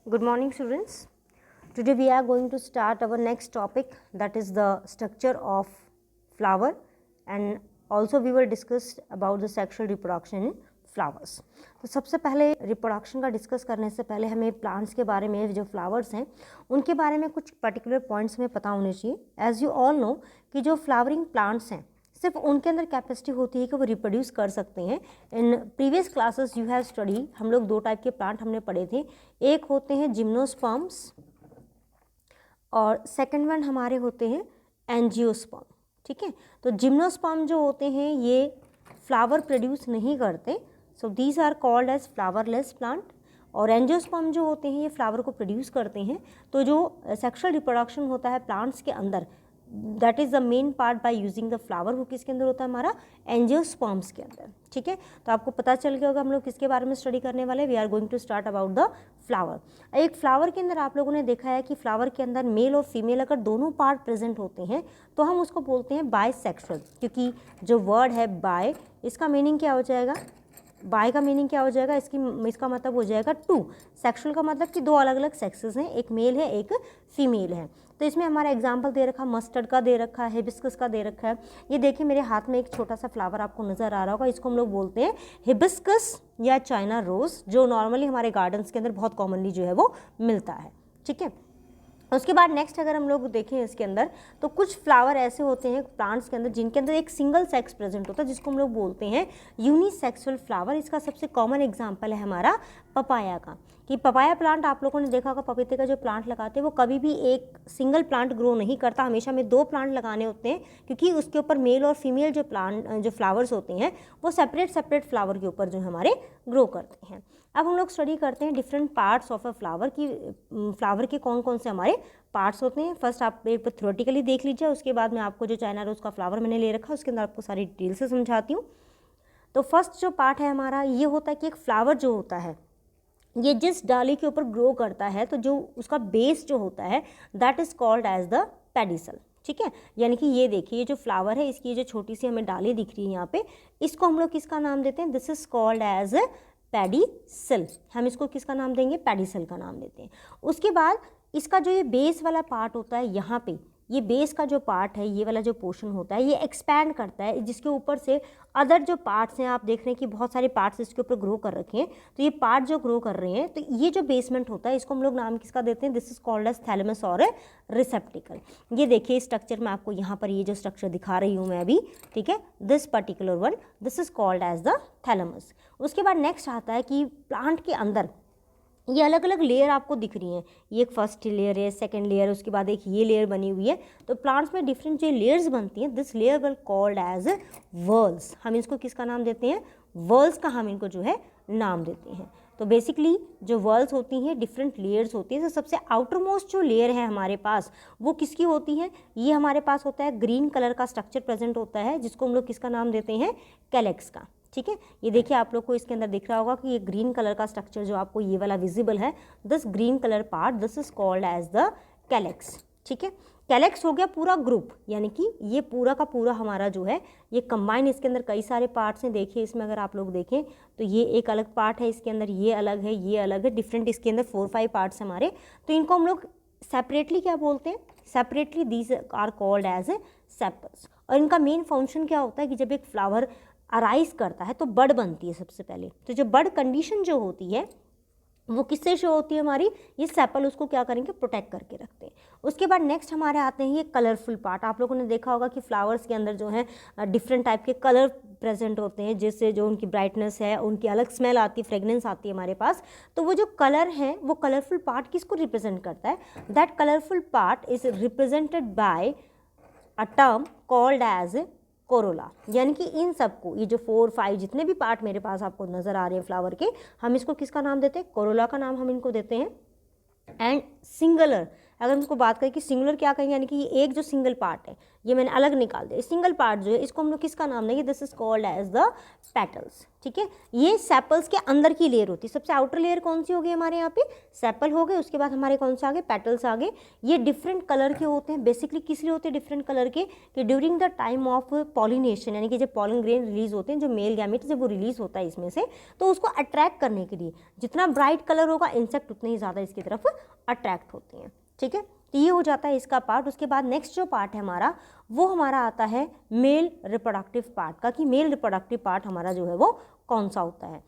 Good morning, students. Today we are going to start our next topic, that is the structure of flower, and also we will discuss about the sexual reproduction in flowers. तो सबसे पहले reproduction का discuss करने से पहले हमें plants के बारे में, जो फ्लावर्स हैं उनके बारे में कुछ पर्टिकुलर पॉइंट्स हमें पता होने चाहिए. एज यू ऑल नो कि जो फ्लावरिंग प्लांट्स हैं सिर्फ उनके अंदर कैपेसिटी होती है कि वो रिप्रोड्यूस कर सकते हैं. In previous classes you have study, हम लोग दो टाइप के प्लांट हमने पढ़े थे. एक होते हैं जिम्नोस्पर्म्स और सेकंड वन हमारे होते हैं एंजियोस्पर्म. ठीक है, तो जिम्नोस्पर्म जो होते हैं ये फ्लावर प्रोड्यूस नहीं करते, so these are called as flowerless plant. और एंजियोस्पर्म जो होते हैं ये फ्लावर को प्रोड्यूस करते हैं. तो जो सेक्सुअल रिप्रोडक्शन होता है प्लांट्स के अंदर, that is the main part by using the flower, वो किसके अंदर होता है, हमारा एंजियोस्पर्म्स के अंदर. ठीक है, तो आपको पता चल गया होगा हम लोग किसके बारे में स्टडी करने वाले. We are going to start about the flower. एक फ्लावर के अंदर आप लोगों ने देखा है कि फ्लावर के अंदर मेल और फीमेल अगर दोनों पार्ट प्रेजेंट होते हैं तो हम उसको बोलते हैं बायसेक्सुअल. क्योंकि जो वर्ड है बाय, इसका मीनिंग क्या हो जाएगा, बाय का मीनिंग क्या हो जाएगा, इसका मतलब हो जाएगा टू. सेक्सुअल का मतलब कि दो अलग अलग सेक्सेस हैं, एक मेल है एक फीमेल है. तो इसमें हमारा एग्जांपल दे रखा, मस्टर्ड का दे रखा है, हिबिस्कस का दे रखा है. ये देखिए मेरे हाथ में एक छोटा सा फ्लावर आपको नज़र आ रहा होगा, इसको हम लोग बोलते हैं हिबिस्कस या चाइना रोज़, जो नॉर्मली हमारे गार्डन्स के अंदर बहुत कॉमनली जो है वो मिलता है. ठीक है, उसके बाद नेक्स्ट अगर हम लोग देखें इसके अंदर, तो कुछ फ्लावर ऐसे होते हैं प्लांट्स के अंदर जिनके अंदर एक सिंगल सेक्स प्रेजेंट होता है, जिसको हम लोग बोलते हैं यूनिसेक्सुअल फ्लावर. इसका सबसे कॉमन एग्जांपल है हमारा पपाया का. कि पपाया प्लांट आप लोगों ने देखा होगा, पपीते का जो प्लांट लगाते हैं वो कभी भी एक सिंगल प्लांट ग्रो नहीं करता, हमेशा में दो प्लांट लगाने होते हैं, क्योंकि उसके ऊपर मेल और फीमेल जो फ्लावर्स होते हैं वो सेपरेट फ्लावर के ऊपर जो हमारे ग्रो करते हैं. अब हम लोग स्टडी करते हैं different parts of a flower की, फ्लावर के कौन कौन से हमारे पार्ट्स होते हैं. फर्स्ट आप एक थ्योरेटिकली देख लीजिए, उसके बाद मैं आपको जो चाइना रोज़ का फ्लावर मैंने ले रखा है उसके अंदर आपको सारी डिटेल से समझाती हूँ. तो फर्स्ट जो पार्ट है हमारा ये होता है कि एक फ्लावर जो होता है ये जिस डाली के ऊपर ग्रो करता है, तो जो उसका बेस जो होता है that is called as the pedicel. ठीक है, यानी कि ये देखिए ये जो फ्लावर है इसकी जो छोटी सी हमें डाली दिख रही है यहाँ पे, इसको हम लोग किसका नाम देते हैं, this is called as pedicel. हम इसको किसका नाम देंगे, पेडिसल का नाम देते हैं. उसके बाद इसका जो ये बेस वाला पार्ट होता है, यहाँ पे ये बेस का जो पार्ट है, ये वाला जो पोर्शन होता है ये एक्सपैंड करता है, जिसके ऊपर से अदर जो पार्ट्स हैं आप देख रहे हैं कि बहुत सारे पार्ट्स इसके ऊपर ग्रो कर रखे हैं. तो ये पार्ट जो ग्रो कर रहे हैं, तो ये जो बेसमेंट होता है इसको हम लोग नाम किसका देते हैं, this is called as thalamus और रिसेप्टिकल. ये देखिए स्ट्रक्चर में आपको यहाँ पर ये जो स्ट्रक्चर दिखा रही हूँ मैं अभी, ठीक है, this particular one, this is called as the thalamus. उसके बाद नेक्स्ट आता है कि प्लांट के अंदर ये अलग अलग लेयर आपको दिख रही हैं. ये एक फर्स्ट लेयर है, सेकंड लेयर, उसके बाद एक ये लेयर बनी हुई है. तो प्लांट्स में डिफरेंट जो लेयर्स बनती हैं, this layer will called as whorls. हम इसको किसका नाम देते हैं, वर्ल्स का हम इनको जो है नाम देते हैं. तो बेसिकली जो वर्ल्स होती हैं डिफरेंट लेयर्स होती हैं. तो सबसे आउटर मोस्ट जो लेयर है हमारे पास वो किसकी होती है, ये हमारे पास होता है ग्रीन कलर का स्ट्रक्चर प्रेजेंट होता है, जिसको हम लोग किसका नाम देते हैं, कैलेक्स का. ठीक है, ये देखिए आप लोग को इसके अंदर दिख रहा होगा कि ये ग्रीन कलर का स्ट्रक्चर जो आपको ये वाला विजिबल है, this green colour part, this is called as the calyx. ठीक है, कैलेक्स हो गया पूरा ग्रुप, यानी कि ये पूरा का पूरा हमारा जो है ये कंबाइन, इसके अंदर कई सारे पार्ट्स हैं. देखिए इसमें अगर आप लोग देखें तो ये एक अलग पार्ट है, इसके अंदर ये अलग है, ये अलग है, डिफरेंट इसके अंदर 4-5 पार्ट्स हमारे. तो इनको हम लोग सेपरेटली क्या बोलते हैं, separately these are called as sepals. और इनका मेन फंक्शन क्या होता है कि जब एक फ्लावर अराइज करता है तो बड बनती है सबसे पहले. तो जो बड कंडीशन जो होती है वो किससे शो होती है, हमारी ये सेपल उसको क्या करेंगे, प्रोटेक्ट करके रखते हैं. उसके बाद नेक्स्ट हमारे आते हैं ये कलरफुल पार्ट. आप लोगों ने देखा होगा कि फ्लावर्स के अंदर जो है डिफरेंट टाइप के कलर प्रेजेंट होते हैं, जिससे जो उनकी ब्राइटनेस है, उनकी अलग स्मेल आती है, फ्रेगनेंस आती है हमारे पास. तो वो जो कलर है वो कलरफुल पार्ट किसको रिप्रेजेंट करता है, that colourful part is represented by a term called as corolla. यानी कि इन सबको, ये जो 4-5 जितने भी पार्ट मेरे पास आपको नज़र आ रहे हैं फ्लावर के, हम इसको किसका नाम देते हैं, कोरोला का नाम हम इनको देते हैं. एंड सिंगुलर अगर हम इसको बात करें कि सिंगुलर क्या कहेंगे, यानी कि ये एक जो सिंगल पार्ट है ये मैंने अलग निकाल दिया, सिंगल पार्ट जो है इसको हम लोग किसका नाम देंगे, this is called as the petals. ठीक है, ये सेपल्स के अंदर की लेयर होती है। सबसे आउटर लेयर कौन सी होगी हमारे यहाँ पे, सेपल हो गए, उसके बाद हमारे कौन से आगे, पेटल्स आगे। ये डिफरेंट कलर के होते हैं, बेसिकली किस लिए होते हैं डिफरेंट कलर के, कि during the time of pollination, यानी कि जब पॉलन ग्रेन रिलीज होते हैं, जो मेल गैमेट जब वो रिलीज होता है इसमें से, तो उसको अट्रैक्ट करने के लिए जितना ब्राइट कलर होगा इंसेक्ट उतने ही ज़्यादा इसकी तरफ अट्रैक्ट होते हैं। ठीक है, तो ये हो जाता है इसका पार्ट। उसके बाद नेक्स्ट जो पार्ट है हमारा वो हमारा आता है मेल रिप्रोडक्टिव पार्ट का, कि मेल रिप्रोडक्टिव पार्ट हमारा जो है वो कौन सा होता है।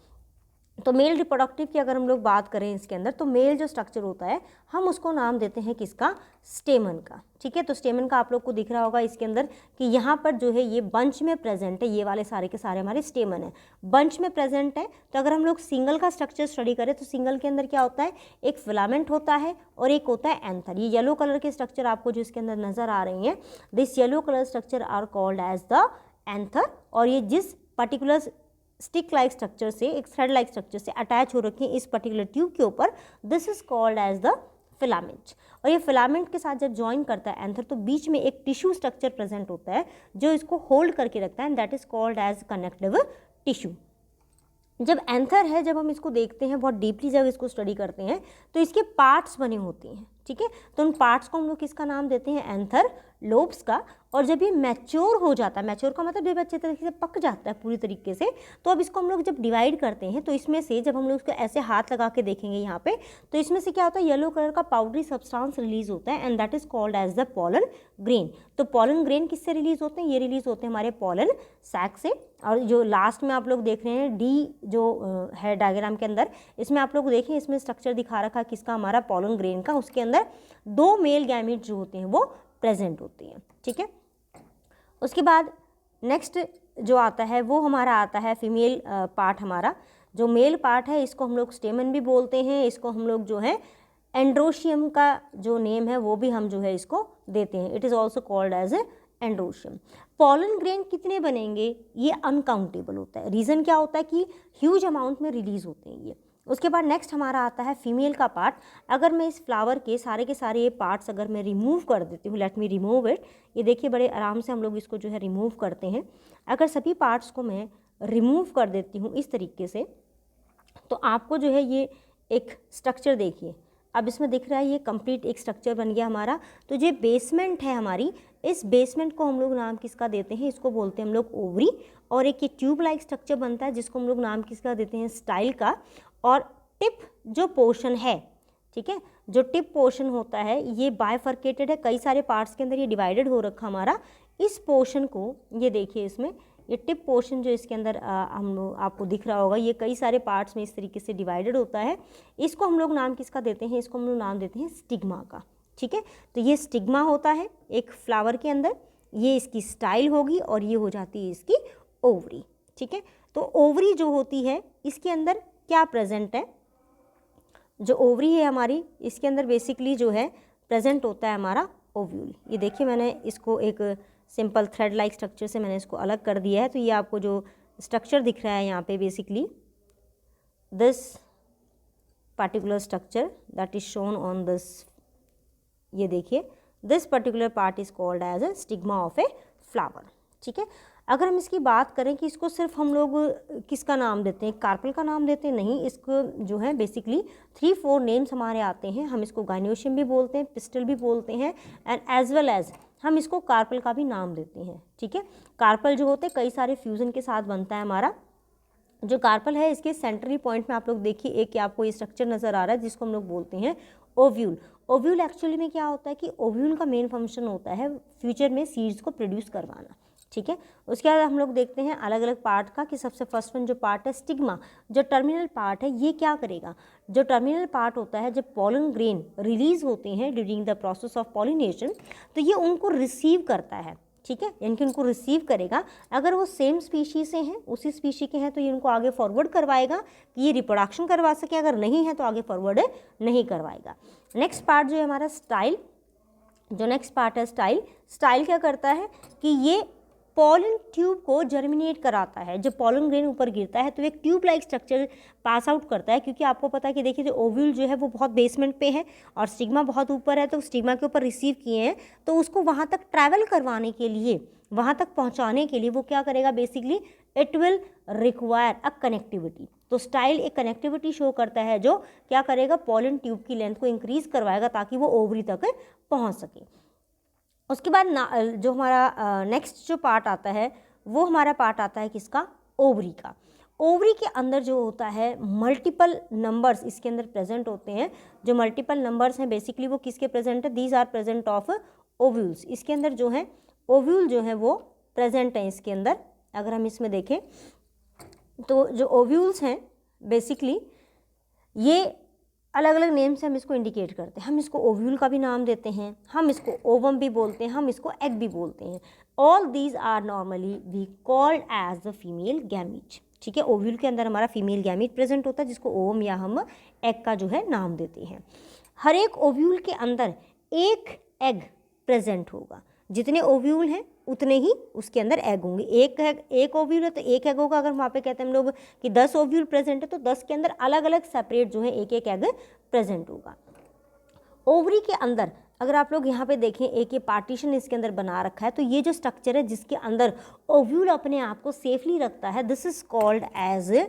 तो मेल रिप्रोडक्टिव की अगर हम लोग बात करें इसके अंदर, तो मेल जो स्ट्रक्चर होता है हम उसको नाम देते हैं किसका, स्टेमन का। ठीक है, तो स्टेमन का आप लोग को दिख रहा होगा इसके अंदर कि यहाँ पर जो है ये बंच में प्रेजेंट है, ये वाले सारे के सारे हमारे स्टेमन है, बंच में प्रेजेंट है। तो अगर हम लोग सिंगल का स्ट्रक्चर स्टडी करें तो सिंगल के अंदर क्या होता है, एक फिलामेंट होता है और एक होता है एंथर। ये येलो कलर के स्ट्रक्चर आपको जो इसके अंदर नजर आ रही हैं, this yellow colour structure are called as the anther, और ये जिस पर्टिकुलर स्टिक लाइक स्ट्रक्चर से, एक थ्रेड लाइक स्ट्रक्चर से अटैच हो रखी है इस पर्टिकुलर ट्यूब के ऊपर, this is called as the filament. और ये फिलामेंट के साथ जब ज्वाइन करता है एंथर, तो बीच में एक टिश्यू स्ट्रक्चर प्रेजेंट होता है जो इसको होल्ड करके रखता है, and that is called as connective tissue. जब एंथर है, जब हम इसको देखते हैं बहुत डीपली, जब इसको स्टडी करते हैं तो इसके पार्ट्स बने होते हैं। ठीक है, तो उन पार्ट्स को हम लोग किसका नाम देते हैं, एंथर लोब्स का। और जब ये मैच्योर हो जाता है, मैच्योर का मतलब जब अच्छे तरीके से पक जाता है पूरी तरीके से, तो अब इसको हम लोग जब डिवाइड करते हैं तो इसमें से जब हम लोग इसको ऐसे हाथ लगा के देखेंगे यहाँ पे, तो इसमें से क्या होता है, येलो कलर का पाउडरी सब्सटेंस रिलीज होता है, and that is called as the pollen grain. तो पॉलन ग्रेन किससे रिलीज होते हैं, ये रिलीज होते हैं हमारे पॉलन सैक से। और जो लास्ट में आप लोग देख रहे हैं डी जो है डायग्राम के अंदर, इसमें आप लोग देखें, इसमें स्ट्रक्चर दिखा रखा है किसका, हमारा पॉलन ग्रेन का। उसके अंदर 2 मेल गैमेट जो होते हैं वो प्रेजेंट होते हैं। ठीक है, उसके बाद नेक्स्ट जो आता है वो हमारा आता है फीमेल पार्ट। हमारा जो मेल पार्ट है इसको हम लोग स्टेमन भी बोलते हैं, इसको हम लोग जो है एंड्रोशियम का जो नेम है वो भी हम जो है इसको देते हैं, it is also called as a androecium. Pollen grain कितने बनेंगे, ये अनकाउंटेबल होता है। रीज़न क्या होता है कि ह्यूज अमाउंट में रिलीज होते हैं ये। उसके बाद नेक्स्ट हमारा आता है फीमेल का पार्ट। अगर मैं इस फ्लावर के सारे ये पार्ट्स अगर मैं रिमूव कर देती हूँ, लेट मी रिमूव इट, ये देखिए बड़े आराम से हम लोग इसको जो है रिमूव करते हैं। अगर सभी पार्ट्स को मैं रिमूव कर देती हूँ इस तरीके से, तो आपको जो है ये एक स्ट्रक्चर देखिए, अब इसमें दिख रहा है ये कंप्लीट एक स्ट्रक्चर बन गया हमारा। तो ये बेसमेंट है हमारी, इस बेसमेंट को हम लोग नाम किसका देते हैं, इसको बोलते हैं हम लोग ओवरी। और एक ये ट्यूब लाइक स्ट्रक्चर बनता है जिसको हम लोग नाम किसका देते हैं, स्टाइल का। और टिप जो पोर्शन है, ठीक है, जो टिप पोर्शन होता है ये बाइफर्केटेड है, कई सारे पार्ट्स के अंदर ये डिवाइडेड हो रखा हमारा। इस पोर्शन को ये देखिए, इसमें ये टिप पोर्शन जो इसके अंदर आपको दिख रहा होगा, ये कई सारे पार्ट्स में इस तरीके से डिवाइडेड होता है। इसको हम लोग नाम किसका देते हैं, इसको हम लोग नाम देते हैं स्टिग्मा का। ठीक है, तो ये स्टिग्मा होता है एक फ्लावर के अंदर, ये इसकी स्टाइल होगी और ये हो जाती है इसकी ओवरी। ठीक है, तो ओवरी जो होती है इसके अंदर क्या प्रेजेंट है, जो ओवरी है हमारी इसके अंदर बेसिकली जो है प्रेजेंट होता है हमारा ओव्यूल। ये देखिए मैंने इसको एक सिंपल थ्रेड लाइक स्ट्रक्चर से मैंने इसको अलग कर दिया है। तो ये आपको जो स्ट्रक्चर दिख रहा है यहाँ पे, basically this particular structure that is shown on this, ये देखिए this particular part is called as a stigma of a flower. ठीक है, अगर हम इसकी बात करें कि इसको सिर्फ हम लोग किसका नाम देते हैं, कार्पल का नाम देते हैं, नहीं, इसको जो है बेसिकली 3-4 नेम्स हमारे आते हैं। हम इसको गाइनोशियम भी बोलते हैं, पिस्टल भी बोलते हैं, एंड एज वेल एज हम इसको कार्पल का भी नाम देते हैं। ठीक है, कार्पल जो होते हैं कई सारे फ्यूज़न के साथ बनता है हमारा। जो कार्पल है इसके सेंट्रली पॉइंट में आप लोग देखिए एक आपको ये स्ट्रक्चर नज़र आ रहा है जिसको हम लोग बोलते हैं ओव्यूल। ओव्यूल एक्चुअली में क्या होता है कि ओव्यूल का मेन फंक्शन होता है फ्यूचर में सीड्स को प्रोड्यूस करवाना। ठीक है, उसके बाद हम लोग देखते हैं अलग अलग पार्ट का, कि सबसे फर्स्ट वन जो पार्ट है स्टिग्मा, जो टर्मिनल पार्ट है, ये क्या करेगा, जो टर्मिनल पार्ट होता है जब पॉलन ग्रेन रिलीज होते हैं during the process of pollination, तो ये उनको रिसीव करता है। ठीक है, यानी कि उनको रिसीव करेगा। अगर वो सेम स्पीशी से हैं, उसी स्पीशी के हैं, तो ये उनको आगे फॉरवर्ड करवाएगा कि ये रिप्रोडक्शन करवा सके, अगर नहीं है तो आगे फॉरवर्ड नहीं करवाएगा। नेक्स्ट पार्ट जो है हमारा स्टाइल, जो नेक्स्ट पार्ट है स्टाइल, स्टाइल क्या करता है कि ये पॉलन ट्यूब को जर्मिनेट कराता है। जब पॉलन ग्रेन ऊपर गिरता है तो एक tube like structure pass out करता है, क्योंकि आपको पता है कि देखिए जो ओव्यूल जो है वो बहुत बेसमेंट पे है और स्टिग्मा बहुत ऊपर है, तो स्टिग्मा के ऊपर रिसीव किए हैं, तो उसको वहाँ तक ट्रैवल करवाने के लिए, वहाँ तक पहुँचाने के लिए वो क्या करेगा, basically it will require a connectivity. तो स्टाइल एक कनेक्टिविटी शो करता है जो क्या करेगा, पॉलन ट्यूब की लेंथ को इंक्रीज करवाएगा ताकि वो ओवरी तक पहुँच सके। उसके बाद जो हमारा नेक्स्ट जो पार्ट आता है वो हमारा पार्ट आता है किसका, ओवरी का। ओवरी के अंदर जो होता है मल्टीपल नंबर्स इसके अंदर प्रेजेंट होते हैं। जो मल्टीपल नंबर्स हैं बेसिकली वो किसके प्रेजेंट है, these are present of ovules. इसके अंदर जो है ओव्यूल जो है वो प्रेजेंट हैं इसके अंदर। अगर हम इसमें देखें तो जो ओव्यूल्स हैं बेसिकली ये अलग अलग नेम से हम इसको इंडिकेट करते हैं। हम इसको ओव्यूल का भी नाम देते हैं, हम इसको ओवम भी बोलते हैं, हम इसको एग भी बोलते हैं। All these are normally we called as the female gamete. ठीक है, ओव्यूल के अंदर हमारा फीमेल गैमीट प्रेजेंट होता है जिसको ओवम या हम एग का जो है नाम देते हैं। हर एक ओव्यूल के अंदर एक एग प्रेजेंट होगा। जितने ओव्यूल हैं उतने ही उसके अंदर एग होंगे। एक ओव्यूल है तो एक एग होगा। अगर वहाँ पे कहते हैं हम लोग कि 10 ओव्यूल प्रेजेंट है तो 10 के अंदर अलग अलग सेपरेट जो है एक एक एग प्रेजेंट होगा। ओवरी के अंदर अगर आप लोग यहाँ पे देखें एक ये पार्टीशन इसके अंदर बना रखा है, तो ये जो स्ट्रक्चर है जिसके अंदर ओव्यूल अपने आप को सेफली रखता है, this is called as a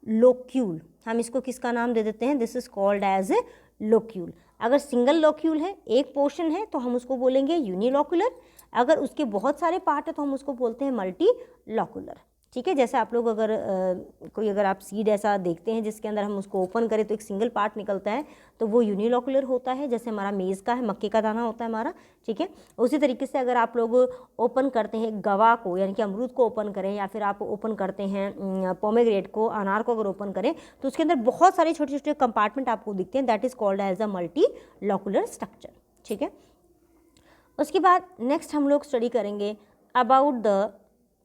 locule. हम इसको किसका नाम दे देते हैं, this is called as a locule. अगर सिंगल लोक्यूल है, एक पोर्शन है, तो हम उसको बोलेंगे यूनिलोकुलर। अगर उसके बहुत सारे पार्ट है तो हम उसको बोलते हैं मल्टी लोकुलर। ठीक है, जैसे आप लोग अगर आप सीड ऐसा देखते हैं जिसके अंदर हम उसको ओपन करें तो एक सिंगल पार्ट निकलता है, तो वो यूनिलोकुलर होता है। जैसे हमारा मेज़ का है, मक्के का दाना होता है हमारा। ठीक है, उसी तरीके से अगर आप लोग ओपन करते हैं गवा को, यानी कि अमरूद को ओपन करें, या फिर आप ओपन करते हैं पोमेग्रेनेट को, अनार को अगर ओपन करें, तो उसके अंदर बहुत सारे छोटे छोटे कंपार्टमेंट आपको दिखते हैं। That is called as a multi locular structure. ठीक है, उसके बाद नेक्स्ट हम लोग स्टडी करेंगे about the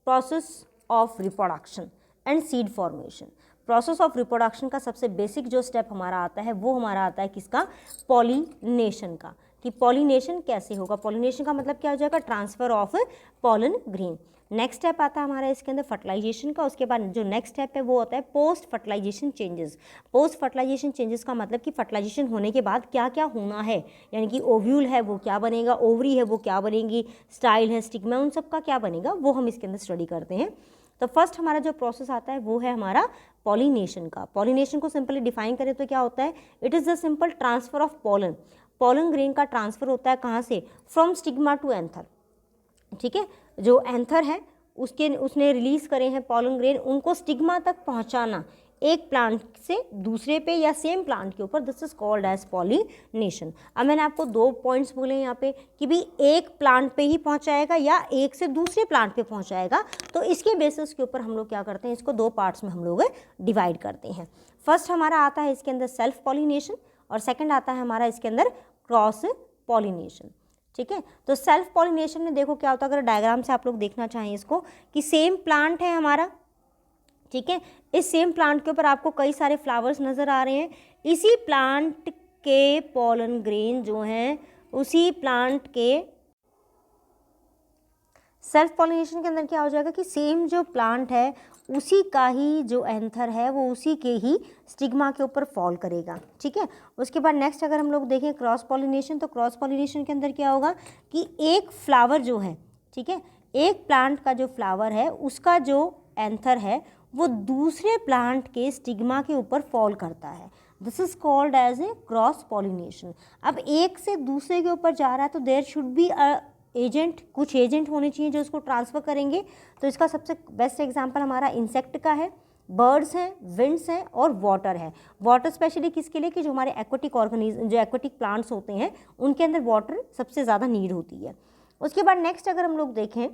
process of reproduction and seed formation. Process of reproduction का सबसे बेसिक जो स्टेप हमारा आता है वो हमारा आता है किसका, पॉलिनेशन का। कि पॉलिनेशन कैसे होगा, पॉलिनेशन का मतलब क्या हो जाएगा, transfer of pollen grain. Next step आता है हमारा इसके अंदर फर्टिलाइजेशन का। उसके बाद जो नेक्स्ट स्टेप है वो होता है post fertilization changes. Post fertilization changes का मतलब कि फर्टिलाइजेशन होने के बाद क्या क्या होना है, यानी कि ओव्यूल है वो क्या बनेगा, ओवरी है वो क्या बनेगी, स्टाइल है, स्टिग्मा, उन सब का क्या बनेगा, वो हम इसके अंदर स्टडी करते हैं। तो फर्स्ट हमारा जो प्रोसेस आता है वो है हमारा पॉलिनेशन का। पॉलिनेशन को सिंपली डिफाइन करें तो क्या होता है, it is the simple transfer of pollen. Pollen grain का ट्रांसफर होता है कहाँ से, फ्रॉम स्टिग्मा टू एंथर। ठीक है, जो एंथर है उसने रिलीज करे हैं पॉलन ग्रेन, उनको स्टिग्मा तक पहुंचाना एक प्लांट से दूसरे पे या सेम प्लांट के ऊपर, this is called as pollination. अब मैंने आपको 2 पॉइंट्स बोले यहाँ पे कि भी एक प्लांट पे ही पहुँचाएगा या एक से दूसरे प्लांट पे पहुँचाएगा। तो इसके बेसिस के ऊपर हम लोग क्या करते हैं, इसको 2 पार्ट्स में हम लोग डिवाइड करते हैं। फर्स्ट हमारा आता है इसके अंदर सेल्फ पॉलिनेशन और सेकेंड आता है हमारा इसके अंदर क्रॉस पॉलिनेशन। ठीक है, तो सेल्फ पॉलिनेशन में देखो क्या होता है, अगर डायग्राम से आप लोग देखना चाहें इसको, कि सेम प्लांट है हमारा। ठीक है, इस सेम प्लांट के ऊपर आपको कई सारे फ्लावर्स नज़र आ रहे हैं। इसी प्लांट के पॉलन ग्रेन जो हैं उसी प्लांट के सेल्फ पॉलिनेशन के अंदर क्या हो जाएगा कि सेम जो प्लांट है उसी का ही जो एंथर है वो उसी के ही स्टिग्मा के ऊपर फॉल करेगा। ठीक है, उसके बाद नेक्स्ट अगर हम लोग देखें क्रॉस पॉलिनेशन, तो क्रॉस पॉलिनेशन के अंदर क्या होगा कि एक फ्लावर जो है, ठीक है, एक प्लांट का जो फ्लावर है उसका जो एंथर है वो दूसरे प्लांट के स्टिग्मा के ऊपर फॉल करता है। This is called as a cross pollination. अब एक से दूसरे के ऊपर जा रहा है तो देयर शुड बी एजेंट, कुछ एजेंट होने चाहिए जो इसको ट्रांसफ़र करेंगे। तो इसका सबसे बेस्ट एग्जांपल हमारा इंसेक्ट का है, बर्ड्स हैं, विंड्स हैं और वाटर है। वाटर स्पेशली किसके लिए, कि जो हमारे एक्वेटिक ऑर्गेनिज्म, जो एक्वेटिक प्लांट्स होते हैं उनके अंदर वाटर सबसे ज़्यादा नीड होती है। उसके बाद नेक्स्ट अगर हम लोग देखें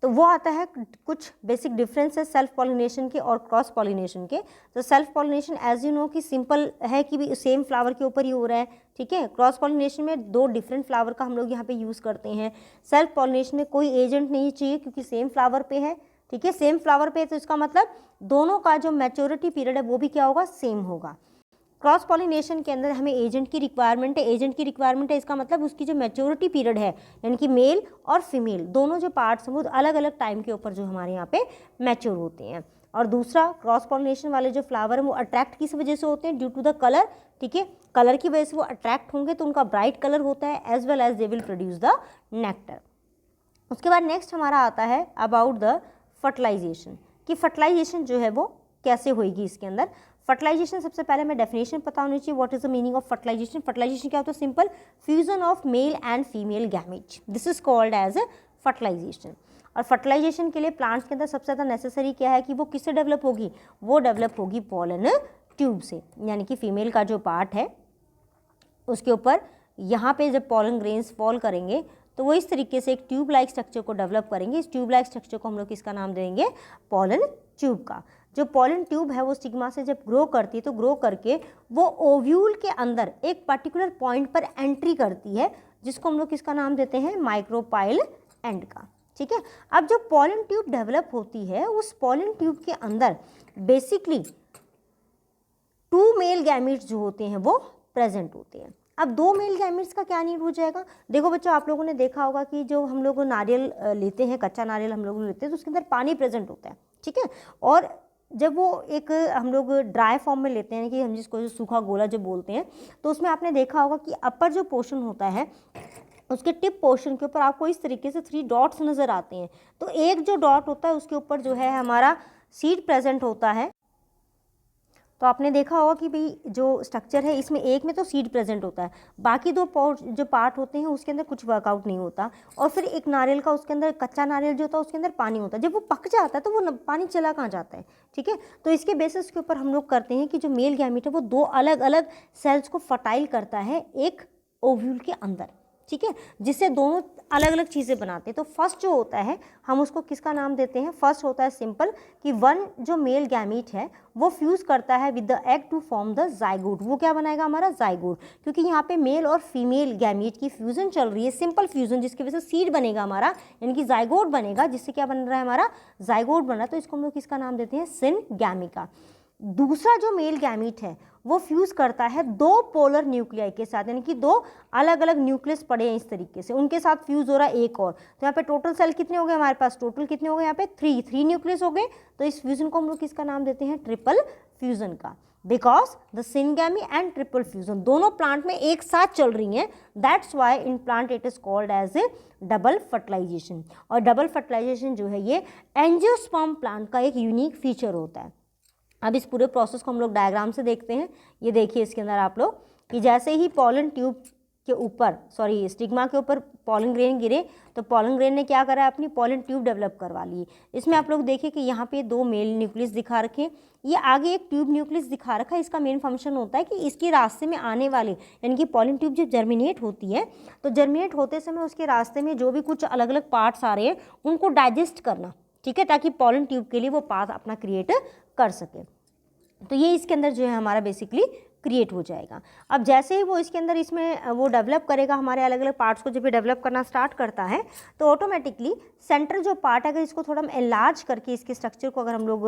तो वो आता है कुछ बेसिक डिफरेंस है सेल्फ पॉलिनेशन के और क्रॉस पॉलिनेशन के। तो self pollination as you know कि सिंपल है कि भी सेम फ्लावर के ऊपर ही हो रहा है। ठीक है, क्रॉस पॉलिनेशन में 2 डिफरेंट फ्लावर का हम लोग यहाँ पे यूज़ करते हैं। सेल्फ पॉलिनेशन में कोई एजेंट नहीं चाहिए क्योंकि सेम फ्लावर पे है। ठीक है, सेम फ्लावर पे, तो इसका मतलब दोनों का जो मैच्योरिटी पीरियड है वो भी क्या होगा, सेम होगा। क्रॉस पॉलिनेशन के अंदर हमें एजेंट की रिक्वायरमेंट है। एजेंट की रिक्वायरमेंट है इसका मतलब उसकी जो मैच्योरिटी पीरियड है, यानी कि मेल और फीमेल दोनों जो पार्ट्स हैं वो अलग अलग टाइम के ऊपर जो हमारे यहाँ पे मैच्योर होते हैं। और दूसरा, क्रॉस पॉलिनेशन वाले जो फ्लावर हैं वो अट्रैक्ट किस वजह से होते हैं? Due to the colour. ठीक है, कलर की वजह से वो अट्रैक्ट होंगे तो उनका ब्राइट कलर होता है, as well as they will produce the nectar. उसके बाद नेक्स्ट हमारा आता है अबाउट द फर्टिलाइजेशन, कि फर्टिलाइजेशन जो है वो कैसे होगी इसके अंदर। फर्टिलाइजेशन सबसे पहले हमें डेफिनेशन पता होनी चाहिए, what is the meaning of fertilization. Fertilization क्या होता है? Simple fusion of male and female gamete, this is called as fertilization. और फर्टिलाइजेशन के लिए प्लांट्स के अंदर सबसे ज़्यादा नेसेसरी क्या है कि वो किससे डेवलप होगी? वो डेवलप होगी पॉलन ट्यूब से, यानी कि फीमेल का जो पार्ट है उसके ऊपर यहाँ पे जब पॉलन ग्रेन्स फॉल करेंगे तो वो इस तरीके से एक ट्यूब लाइक स्ट्रक्चर को डेवलप करेंगे। इस ट्यूब लाइक स्ट्रक्चर को हम लोग किसका नाम देंगे? पॉलन ट्यूब का। जो पॉलन ट्यूब है वो स्टिग्मा से जब ग्रो करती है तो ग्रो करके वो ओव्यूल के अंदर एक पर्टिकुलर पॉइंट पर एंट्री करती है, जिसको हम लोग किसका नाम देते हैं? माइक्रोपाइल एंड का। ठीक है, अब जो पॉलन ट्यूब डेवलप होती है उस पॉलन ट्यूब के अंदर बेसिकली 2 मेल गैमेट्स जो होते हैं वो प्रेजेंट होते हैं। अब 2 मेल गैमेट्स का क्या नीड हो जाएगा? देखो बच्चों, आप लोगों ने देखा होगा कि जो हम लोग नारियल लेते हैं, कच्चा नारियल हम लोग लेते हैं तो उसके अंदर पानी प्रेजेंट होता है। ठीक है, और जब वो एक हम लोग ड्राई फॉर्म में लेते हैं कि हम जिसको सूखा गोला जो बोलते हैं, तो उसमें आपने देखा होगा कि अपर जो पोर्शन होता है उसके टिप पोर्शन के ऊपर आपको इस तरीके से 3 डॉट्स नज़र आते हैं। तो एक जो डॉट होता है उसके ऊपर जो है हमारा सीड प्रेजेंट होता है। तो आपने देखा होगा कि भाई जो स्ट्रक्चर है इसमें एक में तो सीड प्रेजेंट होता है, बाकी 2 जो पार्ट होते हैं उसके अंदर कुछ वर्कआउट नहीं होता। और फिर एक नारियल का उसके अंदर कच्चा नारियल जो होता है उसके अंदर पानी होता है। जब वो पक जाता है तो वो पानी चला कहाँ जाता है? ठीक है, तो इसके बेसिस के ऊपर हम लोग करते हैं कि जो मेल गैमेट है वो 2 अलग अलग सेल्स को फर्टाइल करता है एक ओव्यूल के अंदर। ठीक है, जिससे दोनों अलग अलग चीज़ें बनाते हैं। तो फर्स्ट जो होता है हम उसको किसका नाम देते हैं? फर्स्ट होता है सिंपल कि 1 जो मेल गैमेट है वो फ्यूज़ करता है with the egg to form the zygote. वो क्या बनाएगा? हमारा जाइगोट, क्योंकि यहाँ पे मेल और फीमेल गैमेट की फ्यूजन चल रही है, सिंपल फ्यूजन, जिसकी वजह से सीड बनेगा हमारा, यानी कि जाइगोट बनेगा, जिससे क्या बन रहा है? हमारा जाइगोट बन रहा है। तो इसको हम लोग किसका नाम देते हैं? सिनगैमिका। दूसरा जो मेल गैमेट है वो फ्यूज़ करता है 2 पोलर न्यूक्लियाई के साथ, यानी कि 2 अलग अलग न्यूक्लियस पड़े हैं इस तरीके से, उनके साथ फ्यूज़ हो रहा है एक और। तो यहाँ पे टोटल सेल कितने हो गए हमारे पास? टोटल कितने हो गए यहाँ पे? 3 न्यूक्लियस हो गए। तो इस फ्यूज़न को हम लोग किसका नाम देते हैं? ट्रिपल फ्यूज़न का, because the syngamy and triple fusion दोनों प्लांट में एक साथ चल रही हैं। That's why in plant it is called as a double fertilization. और डबल फर्टिलाइजेशन जो है ये एंजियोस्पर्म प्लांट का एक यूनिक फीचर होता है। अब इस पूरे प्रोसेस को हम लोग डायग्राम से देखते हैं। ये देखिए इसके अंदर आप लोग कि जैसे ही पॉलन ट्यूब के ऊपर स्टिग्मा के ऊपर पॉलन ग्रेन गिरे तो पॉलन ग्रेन ने क्या करा? अपनी पॉलन ट्यूब डेवलप करवा ली। इसमें आप लोग देखिए कि यहाँ पे 2 मेल न्यूक्लियस दिखा रखे, ये आगे एक ट्यूब न्यूक्लियस दिखा रखा है। इसका मेन फंक्शन होता है कि इसके रास्ते में आने वाले, यानी कि पॉलन ट्यूब जब जर्मिनेट होती है तो जर्मिनेट होते समय उसके रास्ते में जो भी कुछ अलग अलग पार्ट्स आ रहे हैं उनको डाइजेस्ट करना। ठीक है, ताकि पॉलन ट्यूब के लिए वो पाथ अपना क्रिएट कर सके। तो ये इसके अंदर जो है हमारा बेसिकली क्रिएट हो जाएगा। अब जैसे ही वो इसके अंदर इसमें वो डेवलप करेगा हमारे अलग अलग पार्ट्स को, जब ये डेवलप करना स्टार्ट करता है तो ऑटोमेटिकली सेंटर जो पार्ट है, अगर इसको थोड़ा हम एनलार्ज करके इसके स्ट्रक्चर को अगर हम लोग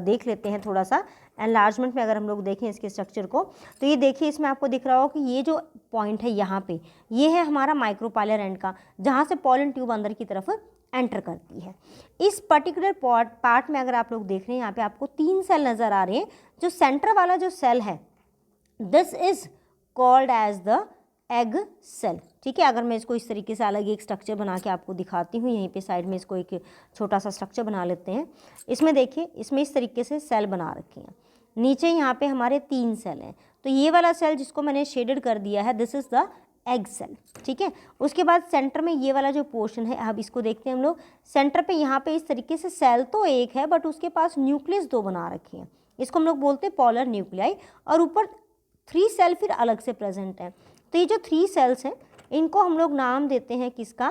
देख लेते हैं, थोड़ा सा एनलार्जमेंट में अगर हम लोग देखें इसके स्ट्रक्चर को, तो ये देखिए इसमें आपको दिख रहा हो कि ये जो पॉइंट है यहाँ पे, ये है हमारा माइक्रोपाइलर एंड का, जहाँ से पॉलन ट्यूब अंदर की तरफ एंटर करती है। इस पर्टिकुलर पार्ट में अगर आप लोग देख रहे हैं यहाँ पे आपको 3 सेल नज़र आ रहे हैं। जो सेंटर वाला जो सेल है this is called as the egg cell. ठीक है, अगर मैं इसको इस तरीके से अलग एक स्ट्रक्चर बना के आपको दिखाती हूँ, यहीं पे साइड में इसको एक छोटा सा स्ट्रक्चर बना लेते हैं। इसमें देखिए, इसमें इस तरीके से सेल बना रखे हैं। नीचे यहाँ पे हमारे 3 सेल हैं। तो ये वाला सेल जिसको मैंने शेडेड कर दिया है this is the egg cell. ठीक है, उसके बाद सेंटर में ये वाला जो पोर्शन है, अब इसको देखते हैं हम लोग। सेंटर पे यहाँ पे इस तरीके से सेल तो एक है बट उसके पास न्यूक्लियस 2 बना रखे हैं, इसको हम लोग बोलते हैं पॉलर न्यूक्लियाई। और ऊपर 3 सेल फिर अलग से प्रेजेंट है। तो ये जो 3 सेल्स हैं इनको हम लोग नाम देते हैं किसका?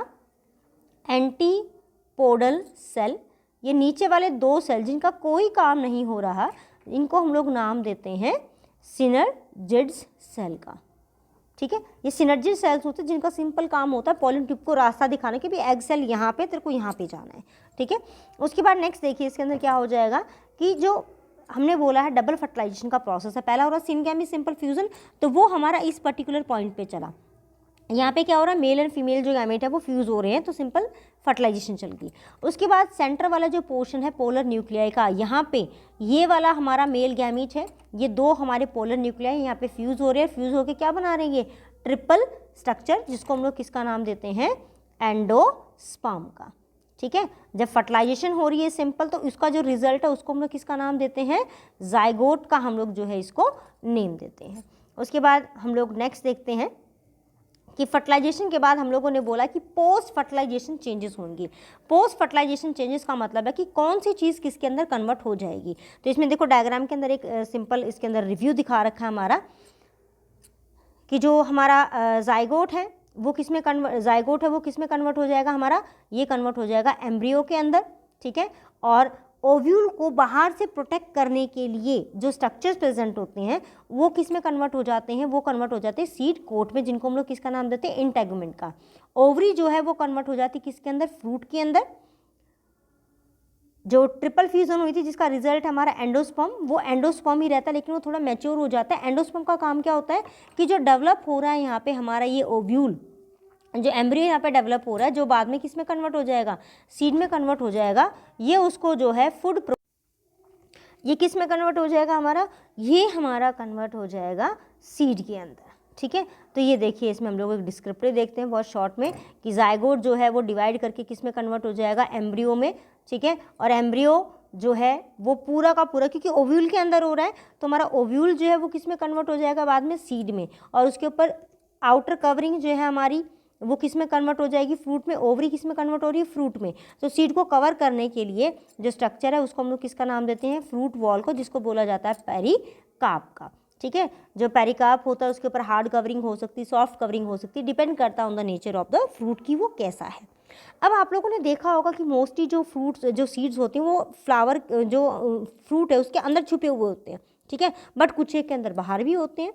Antipodal cell. ये नीचे वाले 2 सेल जिनका कोई काम नहीं हो रहा, इनको हम लोग नाम देते हैं सिनर्जिड्स सेल का। ठीक है, ये सिनर्जी सेल्स होते हैं जिनका सिंपल काम होता है पॉलन ट्यूब को रास्ता दिखाने के, भी एग सेल यहाँ पे तेरे को यहाँ पे जाना है। ठीक है, उसके बाद नेक्स्ट देखिए इसके अंदर क्या हो जाएगा कि जो हमने बोला है डबल फर्टिलाइजेशन का प्रोसेस है, पहला हो रहा है सिनगैमी सिंपल फ्यूजन, तो वो हमारा इस पर्टिकुलर पॉइंट पे चला। यहाँ पे क्या हो रहा है, मेल एंड फीमेल जो गैमेट है वो फ्यूज़ हो रहे हैं, तो सिंपल फर्टिलाइजेशन चल गई। उसके बाद सेंटर वाला जो पोर्शन है पोलर न्यूक्लियाई का, यहाँ पे ये वाला हमारा मेल गैमीट है, ये दो हमारे पोलर न्यूक्लियाई यहाँ पे फ्यूज़ हो रहे हैं, फ्यूज़ होके क्या बना रहे हैं, ये ट्रिपल स्ट्रक्चर, जिसको हम लोग किसका नाम देते हैं, एंडोस्पर्म का। ठीक है, जब फर्टिलाइजेशन हो रही है सिंपल, तो इसका जो रिजल्ट है उसको हम लोग किसका नाम देते हैं, जाइगोट का हम लोग जो है इसको नेम देते हैं। उसके बाद हम लोग नेक्स्ट देखते हैं कि फर्टिलाइजेशन के बाद हम लोगों ने बोला कि पोस्ट फर्टिलाइजेशन चेंजेस होंगी। पोस्ट फर्टिलाइजेशन चेंजेस का मतलब है कि कौन सी चीज़ किसके अंदर कन्वर्ट हो जाएगी। तो इसमें देखो डायग्राम के अंदर एक सिंपल इसके अंदर रिव्यू दिखा रखा है हमारा, कि जो हमारा जाइगोट है वो किस में कन्वर्ट हो जाएगा, हमारा ये कन्वर्ट हो जाएगा एम्ब्रियो के अंदर। ठीक है, और ओव्यूल को बाहर से प्रोटेक्ट करने के लिए जो स्ट्रक्चर्स प्रेजेंट होते हैं वो किस में कन्वर्ट हो जाते हैं, वो कन्वर्ट हो जाते हैं सीड कोट में, जिनको हम लोग किसका नाम देते हैं, इंटेगुमेंट का। ओवरी जो है वो कन्वर्ट हो जाती है किसके अंदर, फ्रूट के अंदर। जो ट्रिपल फ्यूजन हुई थी जिसका रिजल्ट है हमारा एंडोस्पर्म, वो एंडोस्पर्म ही रहता है लेकिन वो थोड़ा मैच्योर हो जाता है। एंडोस्पर्म का काम क्या होता है कि जो डेवलप हो रहा है यहाँ पे हमारा ये ओव्यूल, जो एम्ब्रियो यहाँ पे डेवलप हो रहा है, जो बाद में किस में कन्वर्ट हो जाएगा, सीड में कन्वर्ट हो जाएगा, ये उसको जो है ये किस में कन्वर्ट हो जाएगा हमारा, ये हमारा कन्वर्ट हो जाएगा सीड के अंदर। ठीक है, तो ये देखिए इसमें हम लोग एक डिस्क्रिप्टर देखते हैं बहुत शॉर्ट में, कि जाइगोट जो है वो डिवाइड करके किस में कन्वर्ट हो जाएगा, एम्ब्रियो में। ठीक है, और एम्ब्रियो जो है वो पूरा का पूरा, क्योंकि ओव्यूल के अंदर हो रहा है, तो हमारा ओव्यूल जो है वो किस में कन्वर्ट हो जाएगा बाद में, सीड में। और उसके ऊपर आउटर कवरिंग जो है हमारी वो किस में कन्वर्ट हो जाएगी, फ्रूट में। ओवरी किस में कन्वर्ट हो रही है, फ्रूट में। तो सीड को कवर करने के लिए जो स्ट्रक्चर है उसको हम लोग किसका नाम देते हैं, फ्रूट वॉल को, जिसको बोला जाता है पेरिकार्प का। ठीक है, जो पेरिकार्प होता है उसके ऊपर हार्ड कवरिंग हो सकती है, सॉफ्ट कवरिंग हो सकती है, डिपेंड करता है on the nature of the fruit की वो कैसा है। अब आप लोगों ने देखा होगा कि मोस्टली जो फ्रूट्स जो सीड्स होती हैं वो फ्लावर जो फ्रूट है उसके अंदर छुपे हुए होते हैं। ठीक है, बट कुछ एक के अंदर बाहर भी होते हैं,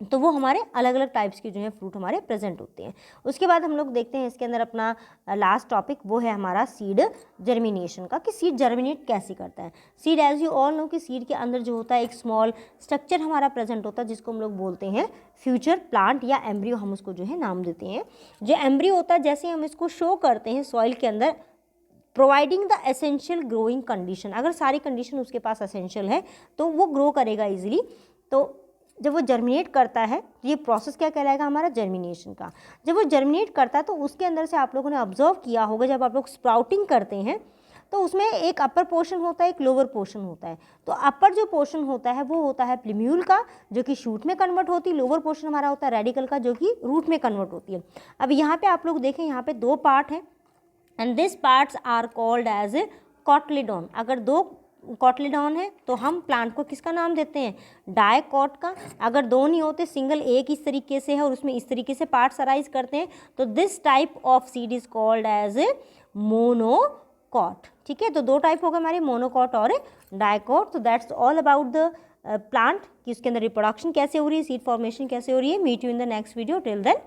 तो वो हमारे अलग अलग टाइप्स के जो है फ्रूट हमारे प्रेजेंट होते हैं। उसके बाद हम लोग देखते हैं इसके अंदर अपना लास्ट टॉपिक, वो है हमारा सीड जर्मिनेशन का, कि सीड जर्मिनेट कैसे करता है। Seed as you all know कि सीड के अंदर जो होता है एक स्मॉल स्ट्रक्चर हमारा प्रेजेंट होता है, जिसको हम लोग बोलते हैं फ्यूचर प्लांट या एम्ब्रियो, हम उसको जो है नाम देते हैं। जो एम्ब्रियो होता है, जैसे हम इसको शो करते हैं सॉइल के अंदर, providing the essential growing condition, अगर सारी कंडीशन उसके पास एसेंशियल है तो वो ग्रो करेगा इजीली। तो जब वो जर्मिनेट करता है, ये प्रोसेस क्या कहलाएगा हमारा, जर्मिनेशन का। जब वो जर्मिनेट करता है तो उसके अंदर से आप लोगों ने ऑब्जर्व किया होगा, जब आप लोग स्प्राउटिंग करते हैं तो उसमें एक अपर पोर्शन होता है, एक लोअर पोर्शन होता है। तो अपर जो पोर्शन होता है वो होता है प्लिम्यूल का, जो कि शूट में कन्वर्ट होती है। लोअर पोर्शन हमारा होता है रेडिकल का, जो कि रूट में कन्वर्ट होती है। अब यहाँ पे आप लोग देखें, यहाँ पे दो पार्ट हैं, and this parts are called as a cotyledon. अगर दो कॉटलिडॉन है तो हम प्लांट को किसका नाम देते हैं, डायकॉट का। अगर दो नहीं होते, सिंगल एक इस तरीके से है और उसमें इस तरीके से पार्ट्स अराइज करते हैं, तो this type of seed is called as a monocot. ठीक है, तो दो टाइप हो गए हमारे, मोनोकॉट और डायकॉट। तो that's all about the plant, कि उसके अंदर रिप्रोडक्शन कैसे हो रही है, सीड फॉर्मेशन कैसे हो रही है। Meet you in the next video, till then